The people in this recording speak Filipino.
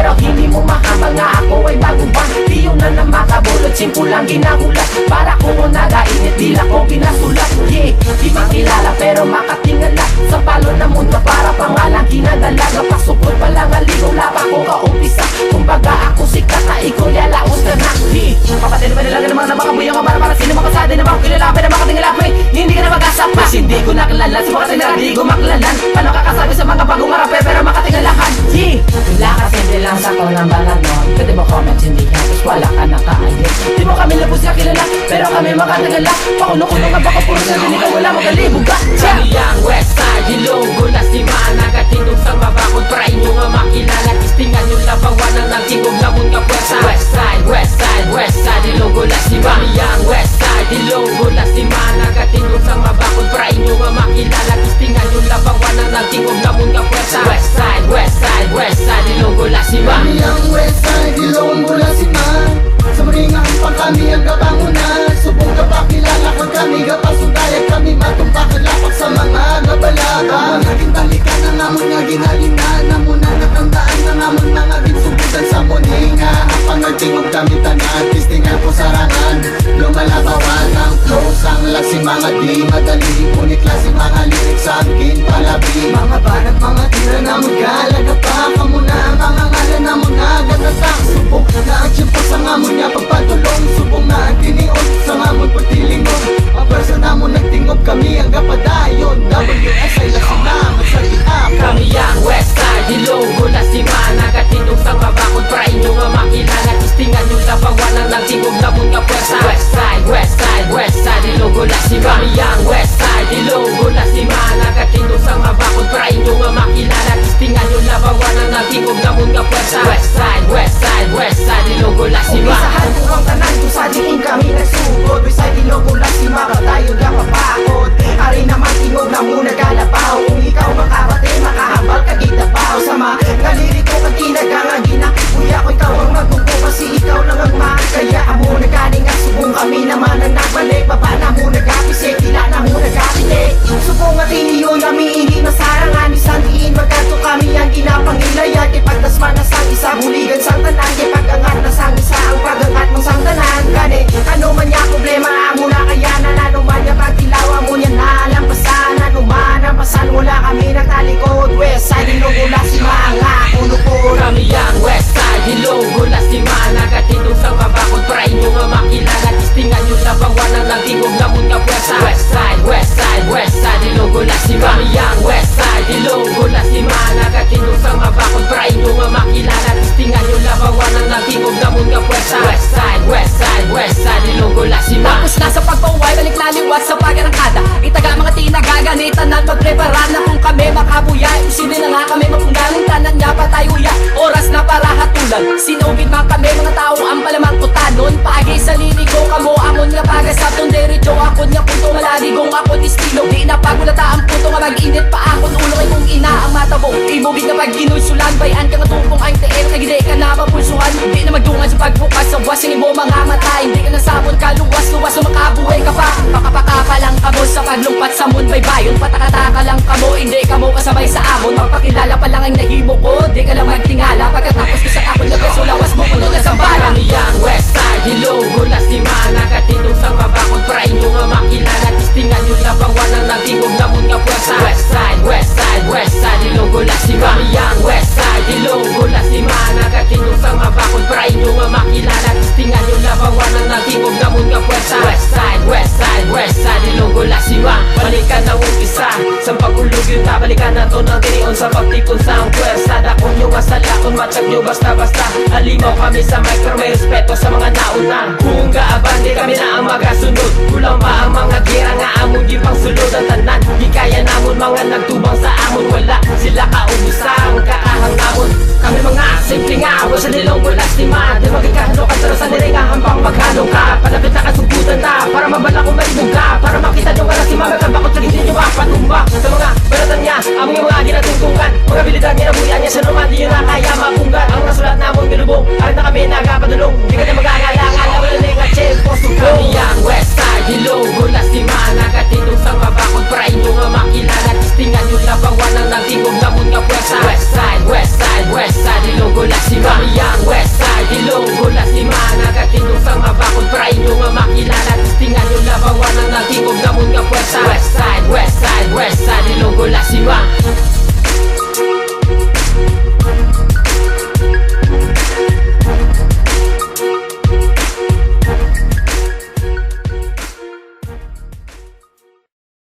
pero hindi mo mahabang nga ako ay bagong buwan. Di yun na makabulot, simple lang ginagulat. Para kung nagainit, dila ko pinasulat. Yeah, di makilala pero makatingala sa palo na mundo para pangalang kinadalaga. Pasukot pa lang aligaw, lapa ko kaumpisa. Kumbaga ako sikat na ikaw yalaos ka na. Kapatid pa nilaga naman na makabuya ka para sino makasada na makakilala na makatingala mo hindi ka na mag-asapa. Hindi ko nakilala, sa makatingala di ko makilalan. Paano kakasabi sa mga bagong marape pero makatingalahan. Yeah, wala ka simple lang sa ko ng balanon. Pwede mo comment hindi ka, tapos wala ka nakaayos. Di mo kami labos ka kilala, pero kami makatagala. Pakuno-kuno nga baka puro na rin ikaw wala magalibo ka. Kami ang Westside, Ilonggo, Lasimaan, Nagatindog sa mabakod para inyo nga makilala. Kistingan yung labawanan ng tingog na mong kapwersa. Westside, Westside, Westside, Ilonggo, Lasimaan. Kami ang Westside, Ilonggo, Lasimaan, Nagatindog sa mabakod para inyo nga makilala. Kistingan yung labawanan ng tingog na mong kapwersa. Westside, Westside, Westside, Ilonggo, Lasimaan. Kami ang Westside, Ilonggo, Lasimaan. Sa maringahan pa kami ang kabangunan. Subong kapakilala kung kami kapasundayag. Kami matumpakalapak sa mga nabalaga. Naging balikan ang amon nga ginalingan. Namunan natandaan ng amon mga ginsubutan sa muninga. Ang pangartingog kami tanan, tistingan po sarangan. Lumalabawan ang flows ang lasing mga di madali. Ngunit lasing mga lyrics sa akin palabi. Mga banat, mga tira na magalaga pa. Kamuna mga ngalan na mga gatatak. Subong na ang tiyempo sa ngamon niya pagpatulong. Subong na ang tinion sa ngamon pagtilingog. Ang persa na mo nagtingog kami ang kapadayon. WS ay lasing na magsalita. Kami ang Westside, Ilonggo, Lasimaan, Nagatindog sa mabakod para inyo nga makilala. Kistingan yung labawanan ng tingog na mong kapwersa. Westside, Westside, Westside, Ilonggo, Lasimaan. Kami ang Westside, Ilonggo, Lasimaan, Nagatindog sa mabakod para inyo nga makilala. Kistingan yung labawanan ng tingog na mong kapwersa. Westside, Westside, Westside, Ilonggo, Lasimaan. Umpisahan ko ang tanan kung sa diin kami nagsugod. Beside Ilonggo, Lasimaan, tayo lang mapakot. Ari naman tingog na muna galabaw. Kung ikaw makabate, makahambal ka gitabaw. Sama kaliri ko kang tinagangan ginakuya ko ikaw ang magbuko kasi ikaw lang ang makaya mo nagaling at subong kami naman ang nagbalik. Baba na mo nagkapisik, tila na mo nagkapitik. Subong at iniyon kami hindi masarangan. Isang diin magkanto kami ang ginapangilayag. Ipagdasman na sang isa huligan sang tanan. Ipagangat na sang isa ang pagangat mong sang tanan. Gani, ano man niya problema mo na kaya na ano man niya pagtilawa mo niya nalampasan. Ano man ang pasan wala kami nagtalikod. Westside, Ilonggo, Lasimaan, unupon. Kami ang Westside, Ilonggo, Lasimaan, Nagatindog sa mabakod para inyo nga makilala. Kistingan yung labawanan ng tingog na mong kapwersa. Westside, Westside, Westside, Ilonggo, Lasimaan. Kami ang Westside, Ilonggo, Lasimaan, Nagatindog sa mabakod para inyo nga makilala. Kistingan yung labawanan ng tingog na mong kapwersa. Westside, Westside, Westside, Ilonggo, Lasimaan. Tapos na sa pagpauway, balik laliwat sa pagarangkada. Itaga mga tinagaganitan at magprepara na kung kami makabuya. Isinin na nga kami mapungaling tanan niya patayuya. Oras na para hatulan. Sinugid man kami mga taong ang palamang utanon. Paagi sa liriko kamo amon nga paga sa tong derecho. Ako niya punto malaligong ako distilo. Di na pagulata ang punto nga mag-init pa akon ulo kay kung ina ang matabo. Ibugid na pag ginusulan bayan ka nga tupong ang teer. Nagide ka na mapulsuhan. Di na magdungan sa pagbukas sa wasing imo mga mata. Hindi ka nasabon ka luwas-luwas o makabuhay ka pa. Pakapaka lang kamo sa paglumpat sa moon baybayon. Patakataka lang kamo hindi kamo kasabay sa amon. Magpakilala pa lang ang nahimo ko. Di ka lang magtingala pagkatapos ko sa tapon na beso lawas mo puno na sa bala. Kami ang Westside, Ilonggo, Lasimaan, Nagatindog sa mabakod para inyo nga makilala. Kistingan yung labawanan ng tingog na mong kapwersa. Westside, Westside, Westside, Ilonggo, Lasimaan. Kami ang Westside, Ilonggo, Lasimaan, Nagatindog sa mabakod para inyo nga makilala. Kistingan yung labawanan ng tingog na mong kapwersa. Westside, Westside, Westside, Ilonggo, Lasimaan. Balikan na umpisa sa pagulog yung tabalikan na to ng tinion sa pagtikon sa ang pwersa. Dakon nyo asala kung matsak nyo basta-basta. Alimaw kami sa micro may respeto sa mga nauna. Kung gaabante kami na ang magasunod. Kulang pa ang mga gira nga amon di pang sulod ang tanan. Di kaya namon mga nagtubang sa amon. Wala sila kaubusang kakahang namon. Kami mga simple nga sa Ilonggo, Lasimaan. Di magkikahalo ka pero sa niringahan pang maghalong ka. Palapit na kasubutan ta para mabala kung maibog ka. Para makita nyo nga na si mama kabakot sa hindi nyo mapatumba. Sa mga baratan niya among yung mga ginatungtungan. Mga bilidad niya nabuyan niya sa naman di nyo na kaya mapunggan. Ang nasulat namon bilubong arin na kami nagapadulong. Di ka